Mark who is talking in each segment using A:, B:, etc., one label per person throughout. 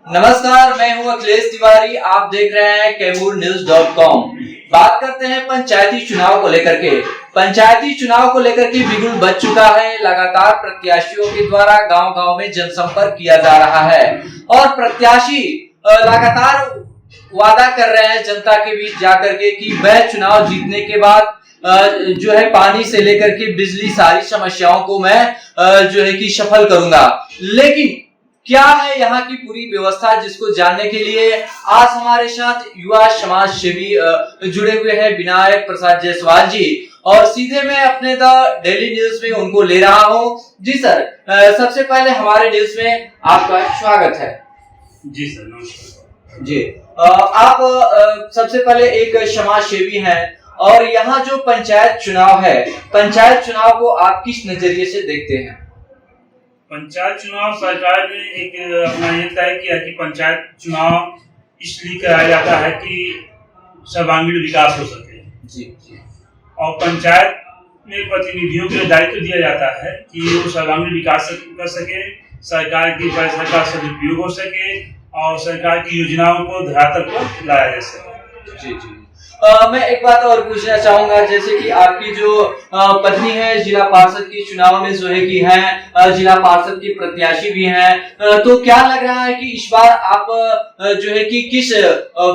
A: नमस्कार, मैं हूं अखिलेश तिवारी। आप देख रहे हैं कैमूरन्यूज.com। बात करते हैं पंचायती चुनाव को लेकर के। पंचायती चुनाव को लेकर के बिगुल बज चुका है। लगातार प्रत्याशियों के द्वारा गांव-गांव में जनसंपर्क किया जा रहा है और प्रत्याशी लगातार वादा कर रहे हैं जनता के बीच जाकर के कि मैं चुनाव जीतने के बाद जो है पानी से लेकर के बिजली सारी समस्याओं को मैं जो है कि सफल करूंगा। लेकिन क्या है यहाँ की पूरी व्यवस्था, जिसको जानने के लिए आज हमारे साथ युवा समाज सेवी जुड़े हुए हैं विनायक प्रसाद जायसवाल जी, और सीधे मैं अपने द डेली न्यूज में उनको ले रहा हूँ। जी सर, सबसे पहले हमारे न्यूज में आपका स्वागत है।
B: जी सर, नमस्कार
A: जी। आप सबसे पहले एक समाज सेवी हैं और यहाँ जो पंचायत चुनाव है, पंचायत चुनाव को आप किस नजरिए से देखते हैं?
B: पंचायत चुनाव सरकार ने एक अपना ये तय किया कि पंचायत चुनाव इसलिए कराया जाता है कि सर्वांगीण विकास हो सके।
A: जी जी।
B: और पंचायत में प्रतिनिधियों को दायित्व दिया जाता है कि वो सर्वांगीण विकास कर सके, सरकार की पैसा का सदुपयोग हो सके और सरकार की योजनाओं को धरातल पर लाया जा सके।
A: जी जी। मैं एक बात और पूछना चाहूंगा, जैसे कि आपकी जो पत्नी है जिला पार्षद की चुनाव में जो है कि हैं, जिला पार्षद की प्रत्याशी भी हैं, तो क्या लग रहा है कि इस बार आप जो है कि किस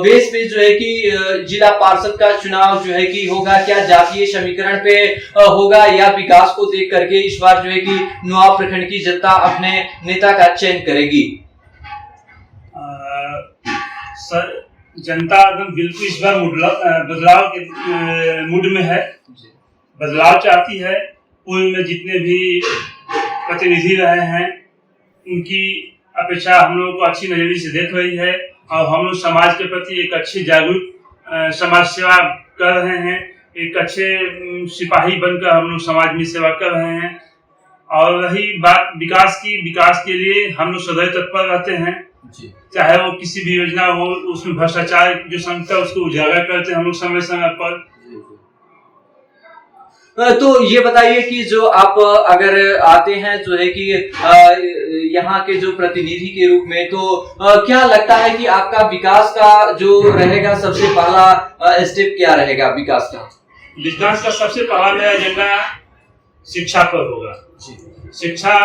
A: बेस पे जो है कि जिला पार्षद का चुनाव जो है कि होगा? क्या जातीय समीकरण पे होगा या विकास को देख करके इस बार जो है कि नुआव प्रखंड की जनता अपने नेता का चयन करेगी?
B: सर, जनता एकदम बिल्कुल इस बार बदलाव के मूड में है, बदलाव चाहती है। पूर्व में जितने भी प्रतिनिधि रहे हैं उनकी अपेक्षा हम लोगों को अच्छी नजरिए से देख रही है और हम लोग समाज के प्रति एक अच्छी जागरूक समाज सेवा कर रहे हैं। एक अच्छे सिपाही बनकर हम लोग समाज में सेवा कर रहे हैं। और रही बात विकास की, विकास के लिए हम लोग सदैव तत्पर रहते हैं। चाहे वो किसी भी योजना हो, उसमें भ्रष्टाचार जो संगत है उसको उजागर करते हैं हम लोग समय समय पर।
A: तो ये बताइए कि जो आप अगर आते हैं जो है कि यहाँ के जो प्रतिनिधि के रूप में, तो क्या लगता है कि आपका विकास का जो रहेगा सबसे पहला स्टेप क्या रहेगा विकास का?
B: विकास का सबसे पहला मेरा एजेंडा शिक्षा पर होगा। शिक्षा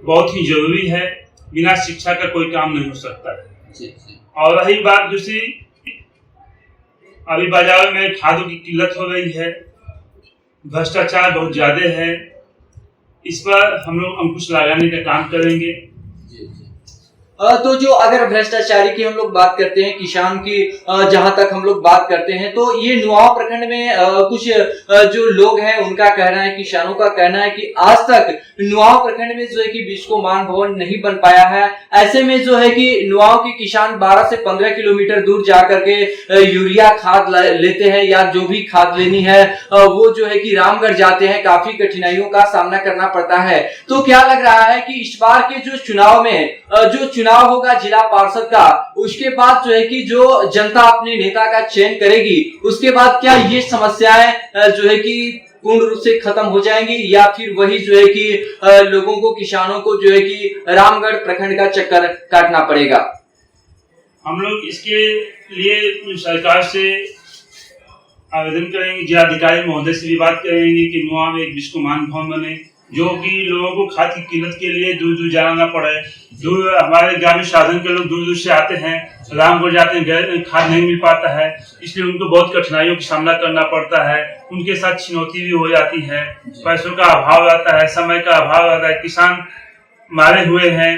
B: बहुत ही जरूरी है, बिना शिक्षा का कोई काम नहीं हो सकता है। और रही बात दूसरी, अभी बाजार में खादों की किल्लत हो रही है, भ्रष्टाचार बहुत ज्यादा है, इस पर हम लोग अंकुश लगाने का काम करेंगे।
A: तो जो अगर भ्रष्टाचारी की हम लोग बात करते हैं, किसान की जहां तक हम लोग बात करते हैं, तो ये नुआव प्रखंड में कुछ जो लोग हैं उनका कहना है, किसानों का कहना है कि आज तक नुआव प्रखंड में जो है कि बिस्कोमान भवन नहीं बन पाया है। ऐसे में जो है कि नुआव के किसान 12 से 15 किलोमीटर दूर जाकर के यूरिया खाद लेते हैं या जो भी खाद लेनी है वो जो है कि रामगढ़ जाते हैं, काफी कठिनाइयों का सामना करना पड़ता है। तो क्या लग रहा है कि इस बार के जो चुनाव में जो चुनाव होगा जिला पार्षद का, उसके बाद जो है कि जो जनता अपने नेता का चयन करेगी, उसके बाद क्या ये समस्याएं जो है कि पूर्ण रूप से खत्म हो जाएंगी या फिर वही जो है कि लोगों को, किसानों को जो है कि रामगढ़ प्रखंड का चक्कर काटना पड़ेगा?
B: हम लोग इसके लिए सरकार से आवेदन करेंगे, जिलाधिकारी महोदय से भी बात करेंगे कि नुआव में एक बिस्कोमान भवन बने, जो कि लोगों को खाद की किल्लत के लिए दूर दूर जाना ना पड़े। दूर हमारे ग्रामीण साधन के लोग दूर दूर से आते हैं, रामगढ़ जाते हैं, खाद नहीं मिल पाता है, इसलिए उनको बहुत कठिनाइयों का सामना करना पड़ता है। उनके साथ चुनौती भी हो जाती है, पैसों का अभाव रहता है, समय का अभाव रहता है, किसान मारे हुए हैं।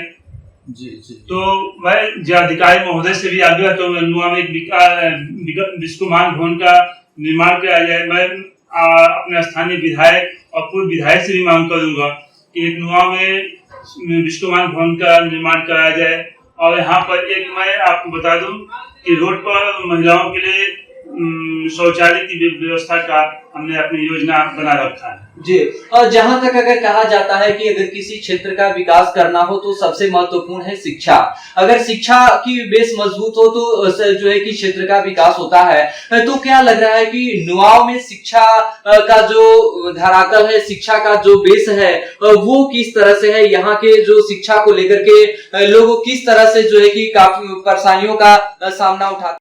B: तो मैं जिलाधिकारी महोदय से भी आग्रह करूँगा नुआव में एक बिस्कोमान भवन का निर्माण किया जाए। मैं अपने स्थानीय विधायक और पूर्व विधायक से भी मांग करूंगा कि एक नुआव में बिस्कोमान भवन का निर्माण कराया जाए। और यहाँ पर एक मैं आपको बता दूं कि रोड पर महिलाओं के लिए शौचालय की व्यवस्था का हमने अपनी योजना बना रखा है।
A: जी, और जहां तक अगर कहा जाता है कि अगर किसी क्षेत्र का विकास करना हो तो सबसे महत्वपूर्ण है शिक्षा। अगर शिक्षा की बेस मजबूत हो तो जो है कि क्षेत्र का विकास होता है। तो क्या लग रहा है कि नुआव में शिक्षा का जो धरातल है, शिक्षा का जो बेस है, वो किस तरह से है? यहाँ के जो शिक्षा को लेकर के लोग किस तरह से जो है कि काफी परेशानियों का सामना उठाते